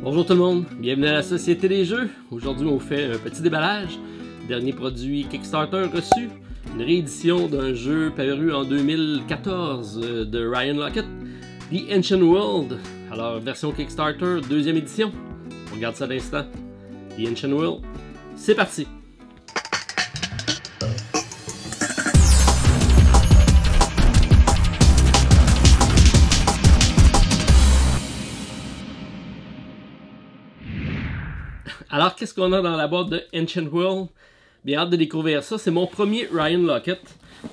Bonjour tout le monde, bienvenue à la Société des Jeux. Aujourd'hui on vous fait un petit déballage. Dernier produit Kickstarter reçu, une réédition d'un jeu paru en 2014 de Ryan Laukat, The Ancient World. Alors version Kickstarter, deuxième édition. On regarde ça à l'instant. The Ancient World, c'est parti! Alors, qu'est-ce qu'on a dans la boîte de Ancient World? Bien hâte de découvrir ça. C'est mon premier Ryan Laukat.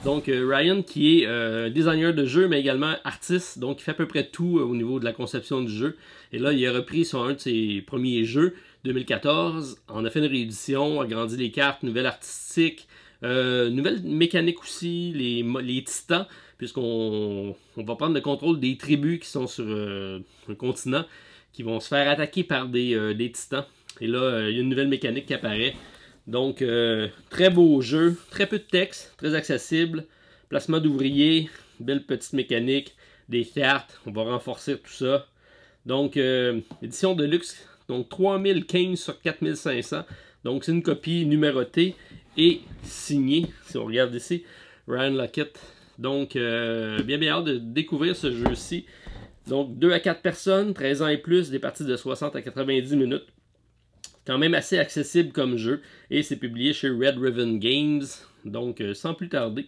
Donc, Ryan qui est designer de jeu, mais également artiste. Donc, il fait à peu près tout au niveau de la conception du jeu. Et là, il a repris sur un de ses premiers jeux, 2014. On a fait une réédition, agrandi les cartes, nouvelle artistique, nouvelle mécanique aussi, les titans, puisqu'on va prendre le contrôle des tribus qui sont sur un continent, qui vont se faire attaquer par des titans. Et là, il y a une nouvelle mécanique qui apparaît. Donc, très beau jeu, très peu de texte, très accessible. Placement d'ouvriers, belle petite mécanique, des cartes, on va renforcer tout ça. Donc, édition de luxe, donc 3015 sur 4500. Donc, c'est une copie numérotée et signée, si on regarde ici, Ryan Laukat. Donc, bien hâte de découvrir ce jeu-ci. Donc, 2 à 4 personnes, 13 ans et plus, des parties de 60 à 90 minutes. Quand même assez accessible comme jeu. Et c'est publié chez Red Ribbon Games. Donc, sans plus tarder,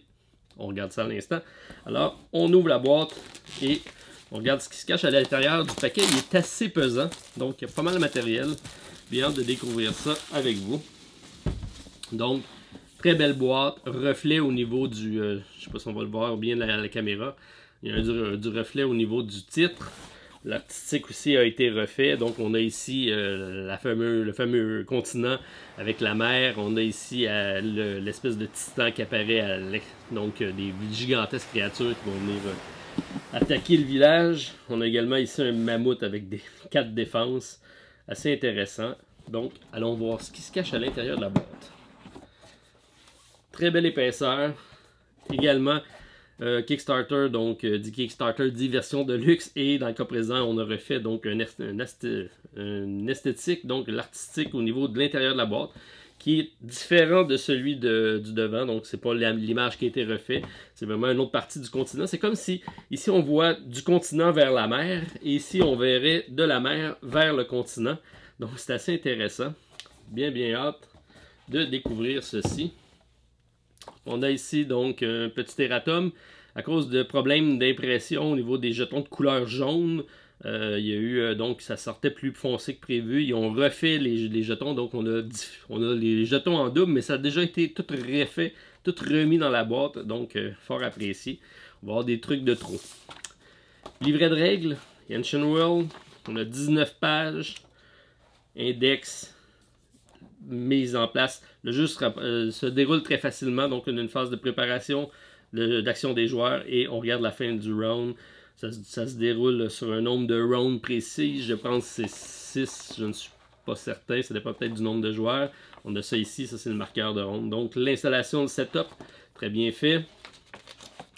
on regarde ça à l'instant. Alors, on ouvre la boîte et on regarde ce qui se cache à l'intérieur du paquet. Il est assez pesant. Donc, il y a pas mal de matériel. Bien hâte de découvrir ça avec vous. Donc, très belle boîte. Reflet au niveau du... je ne sais pas si on va le voir bien à la caméra. Il y a du reflet au niveau du titre. L'artistique aussi a été refait. Donc, on a ici le fameux continent avec la mer. On a ici l'espèce de titan qui apparaît. Donc, des gigantesques créatures qui vont venir attaquer le village. On a également ici un mammouth avec 4 défenses. Assez intéressant. Donc, allons voir ce qui se cache à l'intérieur de la boîte. Très belle épaisseur. Également... Kickstarter, donc dit Kickstarter, dit version de luxe, et dans le cas présent, on a refait donc une esthétique, donc l'artistique au niveau de l'intérieur de la boîte, qui est différent de celui du devant, donc c'est pas l'image qui a été refaite, c'est vraiment une autre partie du continent. C'est comme si, ici on voit du continent vers la mer, et ici on verrait de la mer vers le continent, donc c'est assez intéressant. Bien hâte de découvrir ceci. On a ici donc un petit erratum à cause de problèmes d'impression au niveau des jetons de couleur jaune. Il y a eu donc ça sortait plus foncé que prévu. Ils ont refait les jetons, donc on a les jetons en double, mais ça a déjà été tout refait, tout remis dans la boîte, donc fort apprécié. On va avoir des trucs de trop. Livret de règles, Ancient World, on a 19 pages, index. Mise en place. Le jeu se déroule très facilement, donc on a une phase de préparation, d'action des joueurs, et on regarde la fin du round. Ça se déroule sur un nombre de rounds précis. Je pense que c'est 6, je ne suis pas certain, ça dépend peut-être du nombre de joueurs. On a ça ici, ça c'est le marqueur de round. Donc l'installation de setup, très bien fait.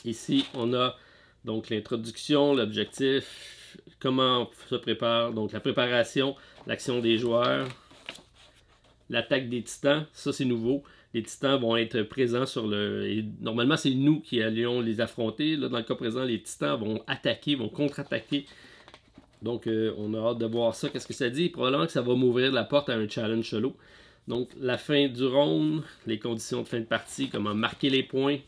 Ici on a donc l'introduction, l'objectif, comment se prépare, donc la préparation, l'action des joueurs. L'attaque des titans, ça c'est nouveau. Les titans vont être présents sur le... Et normalement, c'est nous qui allions les affronter. Là, dans le cas présent, les titans vont attaquer, vont contre-attaquer. Donc, on a hâte de voir ça. Qu'est-ce que ça dit? Probablement que ça va m'ouvrir la porte à un challenge solo. Donc, la fin du round, les conditions de fin de partie, comment marquer les points,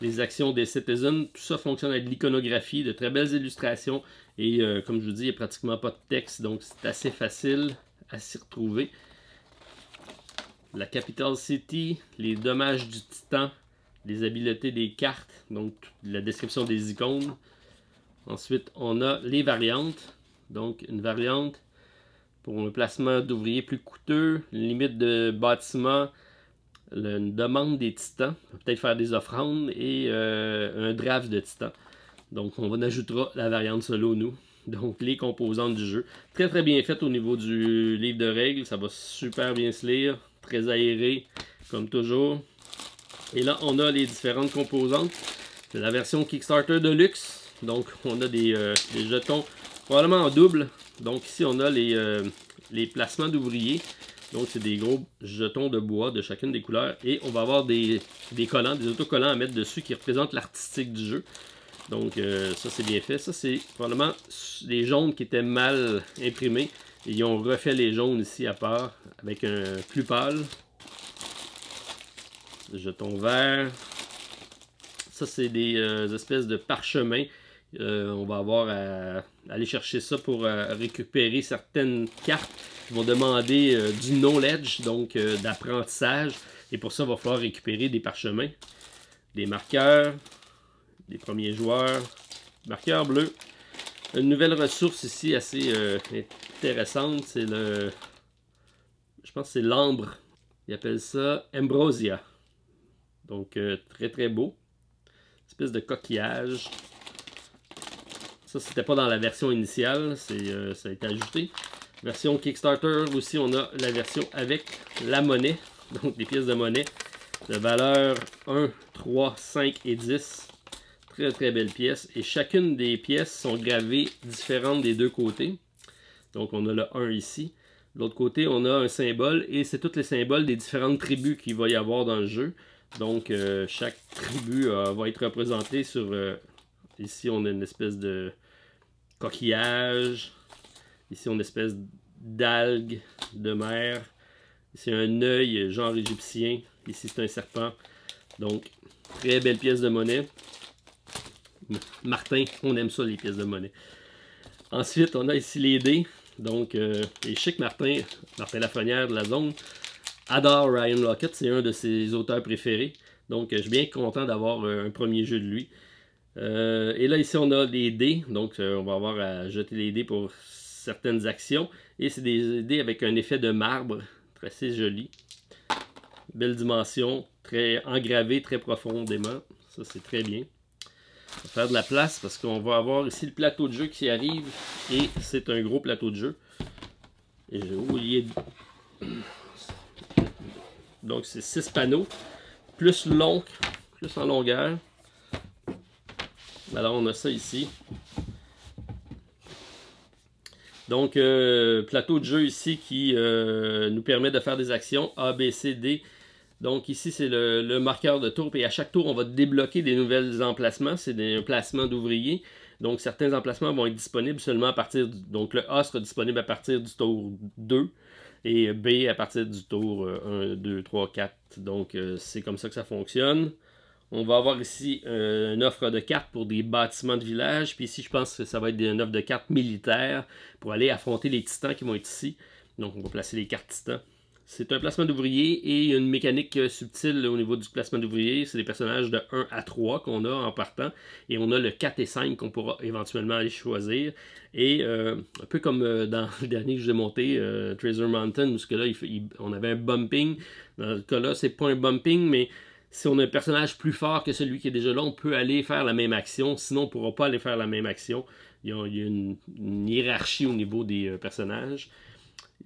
les actions des citizens. Tout ça fonctionne avec de l'iconographie, de très belles illustrations. Et comme je vous dis, il n'y a pratiquement pas de texte. Donc, c'est assez facile à s'y retrouver. La Capital City, les dommages du titan, les habiletés des cartes, donc la description des icônes. Ensuite, on a les variantes. Donc, une variante pour un placement d'ouvriers plus coûteux, une limite de bâtiment, une demande des titans, peut-être faire des offrandes, et un draft de titans. Donc, on ajoutera la variante solo, nous. Donc, les composantes du jeu. Très bien fait au niveau du livre de règles. Ça va super bien se lire. Très aéré, comme toujours. Et là, on a les différentes composantes. C'est la version Kickstarter de luxe. Donc, on a des jetons probablement en double. Donc ici, on a les placements d'ouvriers. Donc c'est des gros jetons de bois de chacune des couleurs. Et on va avoir des collants, des autocollants à mettre dessus qui représentent l'artistique du jeu. Donc ça c'est bien fait. Ça c'est probablement les jaunes qui étaient mal imprimés. Et ils ont refait les jaunes ici à part avec un plus pâle. Jetons verts. Ça c'est des espèces de parchemins. On va avoir à aller chercher ça pour récupérer certaines cartes qui vont demander du knowledge, donc d'apprentissage. Et pour ça, il va falloir récupérer des parchemins, des marqueurs, des premiers joueurs, marqueurs bleus. Une nouvelle ressource ici assez intéressante, c'est le... Je pense que c'est l'ambre. Ils appellent ça Ambrosia. Donc très très beau. Une espèce de coquillage. Ça, c'était pas dans la version initiale, ça a été ajouté. Version Kickstarter aussi, on a la version avec la monnaie, donc des pièces de monnaie de valeur 1, 3, 5 et 10. Très très belles pièces. Et chacune des pièces sont gravées différentes des deux côtés. Donc on a le 1 ici. De l'autre côté, on a un symbole et c'est tous les symboles des différentes tribus qu'il va y avoir dans le jeu. Donc chaque tribu va être représentée sur... ici, on a une espèce de coquillage. Ici, on a une espèce d'algue de mer. Ici, un œil genre égyptien. Ici, c'est un serpent. Donc, très belle pièce de monnaie. Martin, on aime ça, les pièces de monnaie. Ensuite, on a ici les dés. Donc, et je sais que Martin Lafrenière de la zone adore Ryan Lockett. C'est un de ses auteurs préférés. Donc, je suis bien content d'avoir un premier jeu de lui. Et là, ici, on a des dés. Donc, on va avoir à jeter les dés pour certaines actions. Et c'est des dés avec un effet de marbre. Très joli. Belle dimension. Très engravé, très profondément. Ça, c'est très bien. On va faire de la place parce qu'on va avoir ici le plateau de jeu qui arrive. Et c'est un gros plateau de jeu. Et j'ai oublié... Donc, c'est 6 panneaux. Plus long, plus en longueur. Alors, on a ça ici. Donc, plateau de jeu ici qui nous permet de faire des actions A, B, C, D. Donc, ici, c'est le marqueur de tour. Et à chaque tour, on va débloquer des nouveaux emplacements. C'est des emplacements d'ouvriers. Donc, certains emplacements vont être disponibles seulement à partir... Donc, le A sera disponible à partir du tour 2. Et B à partir du tour 1, 2, 3, 4. Donc, c'est comme ça que ça fonctionne. On va avoir ici une offre de cartes pour des bâtiments de village. Puis ici, je pense que ça va être une offre de cartes militaires pour aller affronter les titans qui vont être ici. Donc, on va placer les cartes titans. C'est un placement d'ouvriers et il y a une mécanique subtile au niveau du placement d'ouvriers. C'est des personnages de 1 à 3 qu'on a en partant. Et on a le 4 et 5 qu'on pourra éventuellement aller choisir. Et un peu comme dans le dernier que j'ai monté, Treasure Mountain, où ce que là, on avait un bumping. Dans le cas là, c'est pas un bumping, mais si on a un personnage plus fort que celui qui est déjà là, on peut aller faire la même action. Sinon, on ne pourra pas aller faire la même action. Il y a une hiérarchie au niveau des personnages.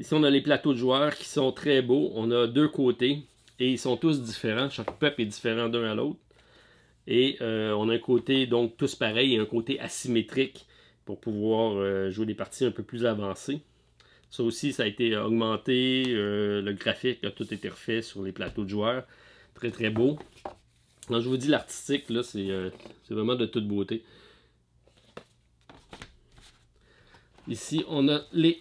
Ici, on a les plateaux de joueurs qui sont très beaux. On a deux côtés et ils sont tous différents. Chaque peuple est différent d'un à l'autre. Et on a un côté donc tous pareil et un côté asymétrique pour pouvoir jouer des parties un peu plus avancées. Ça aussi, ça a été augmenté. Le graphique a tout été refait sur les plateaux de joueurs. Très très beau. Quand je vous dis l'artistique, là, c'est vraiment de toute beauté. Ici, on a les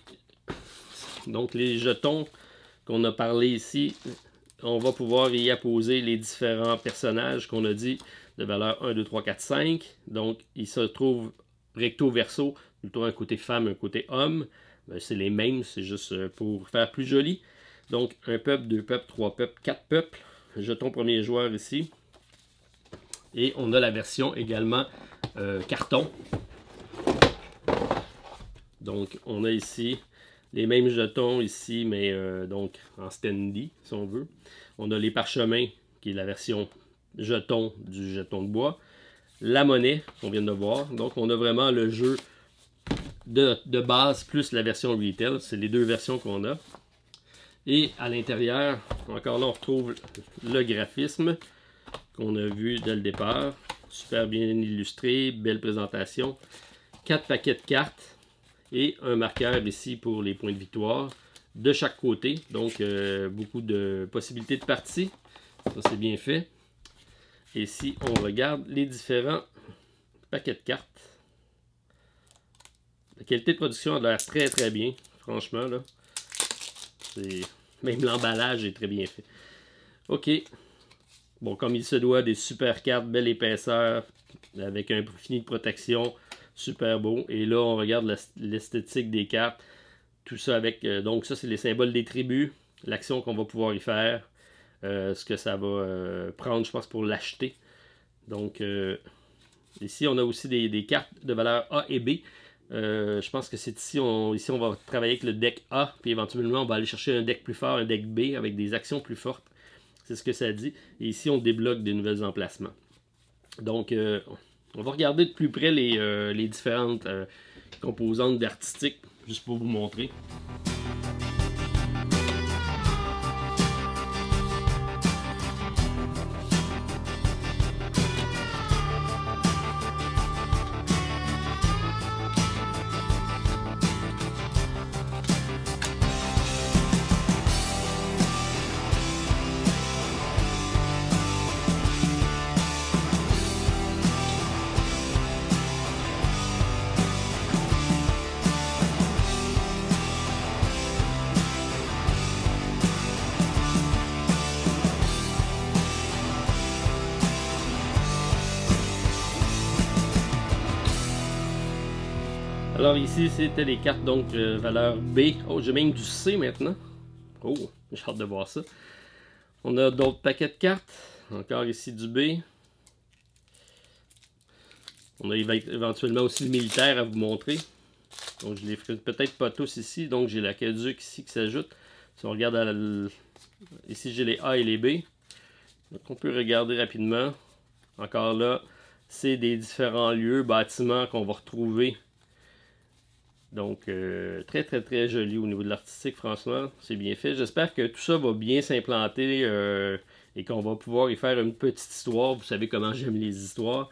jetons qu'on a parlé ici. On va pouvoir y apposer les différents personnages qu'on a dit de valeur 1, 2, 3, 4, 5. Donc, ils se trouvent recto verso, plutôt un côté femme, un côté homme. C'est les mêmes, c'est juste pour faire plus joli. Donc, un peuple, deux peuples, trois peuples, quatre peuples. Jeton premier joueur ici. Et on a la version également carton. Donc, on a ici les mêmes jetons ici, mais donc en standy, si on veut. On a les parchemins, qui est la version jeton du jeton de bois. La monnaie, qu'on vient de voir. Donc, on a vraiment le jeu de base plus la version retail. C'est les deux versions qu'on a. Et à l'intérieur, encore là, on retrouve le graphisme qu'on a vu dès le départ. Super bien illustré, belle présentation. 4 paquets de cartes. Et un marqueur ici pour les points de victoire de chaque côté. Donc, beaucoup de possibilités de partie. Ça, c'est bien fait. Et si on regarde les différents paquets de cartes, la qualité de production a l'air très très bien. Franchement, là. Même l'emballage est très bien fait. OK. Bon, comme il se doit, des super cartes, belle épaisseur, avec un fini de protection, super beau. Et là, on regarde l'esthétique des cartes. Tout ça avec... donc ça, c'est les symboles des tribus, l'action qu'on va pouvoir y faire, ce que ça va prendre, je pense, pour l'acheter. Donc, ici, on a aussi des cartes de valeur A et B. Je pense que c'est ici, on va travailler avec le deck A, puis éventuellement, on va aller chercher un deck plus fort, un deck B, avec des actions plus fortes. C'est ce que ça dit. Et ici, on débloque des nouveaux emplacements. Donc, on va regarder de plus près les différentes composantes d'artistique, juste pour vous montrer. Alors ici, c'était les cartes, donc valeur B. Oh, j'ai même du C maintenant. Oh, j'ai hâte de voir ça. On a d'autres paquets de cartes. Encore ici du B. On a éventuellement aussi le militaire à vous montrer. Donc je les ferai peut-être pas tous ici. Donc j'ai l'aqueduc ici qui s'ajoute. Si on regarde ici, j'ai les A et les B. Donc on peut regarder rapidement. Encore là, c'est des différents lieux, bâtiments qu'on va retrouver. Donc, très très très joli au niveau de l'artistique, franchement, c'est bien fait. J'espère que tout ça va bien s'implanter et qu'on va pouvoir y faire une petite histoire. Vous savez comment j'aime les histoires.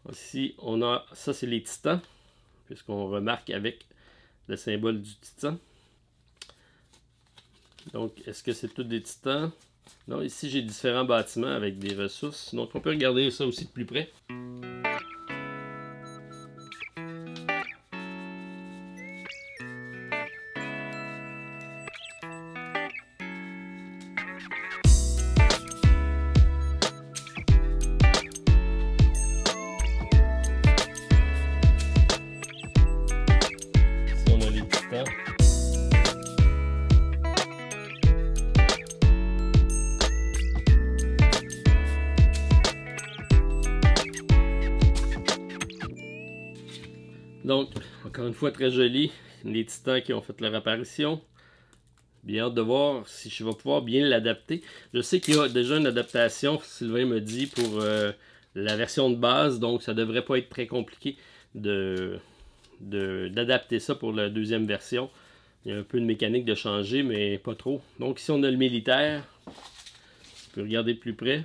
Ici, on a, ça c'est les titans, puisqu'on remarque avec le symbole du titan. Donc, est-ce que c'est tous des titans? Non, ici j'ai différents bâtiments avec des ressources. Donc, on peut regarder ça aussi de plus près. Donc, encore une fois, très joli. Les titans qui ont fait leur apparition. Bien hâte de voir si je vais pouvoir bien l'adapter. Je sais qu'il y a déjà une adaptation, Sylvain me dit, pour la version de base. Donc, ça devrait pas être très compliqué d'adapter ça pour la deuxième version. Il y a un peu de mécanique de changer, mais pas trop. Donc, ici, on a le militaire. On peut regarder de plus près.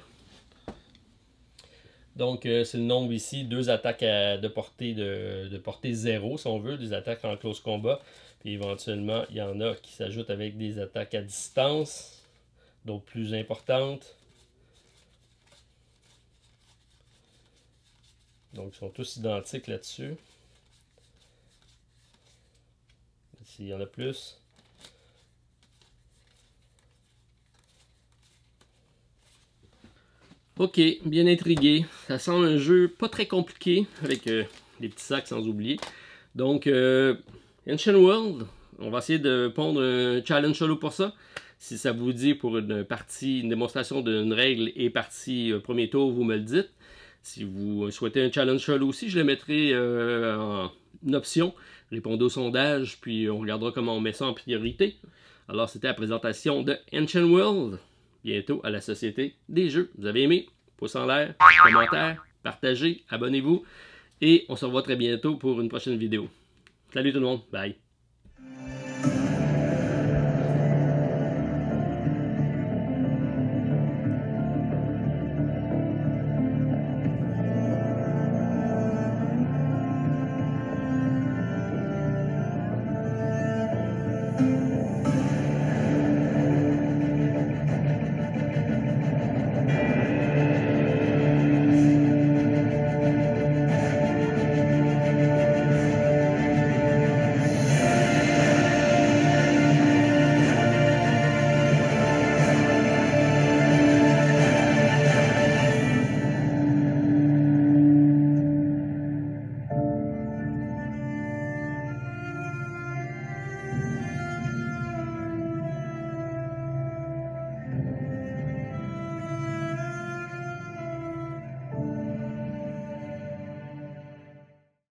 Donc, c'est le nombre ici, 2 attaques de portée 0, si on veut, des attaques en close combat. Puis éventuellement, il y en a qui s'ajoutent avec des attaques à distance, d'autres plus importantes. Donc, ils sont tous identiques là-dessus. Ici, il y en a plus. Ok, bien intrigué. Ça semble un jeu pas très compliqué, avec les petits sacs sans oublier. Donc, Ancient World, on va essayer de pondre un challenge solo pour ça. Si ça vous dit pour une démonstration d'une règle et partie premier tour, vous me le dites. Si vous souhaitez un challenge solo aussi, je le mettrai en option. Répondez au sondage, puis on regardera comment on met ça en priorité. Alors, c'était la présentation de Ancient World. Bientôt à la Société des Jeux. Vous avez aimé? Pouce en l'air, commentaire, partagez, abonnez-vous. Et on se revoit très bientôt pour une prochaine vidéo. Salut tout le monde, bye!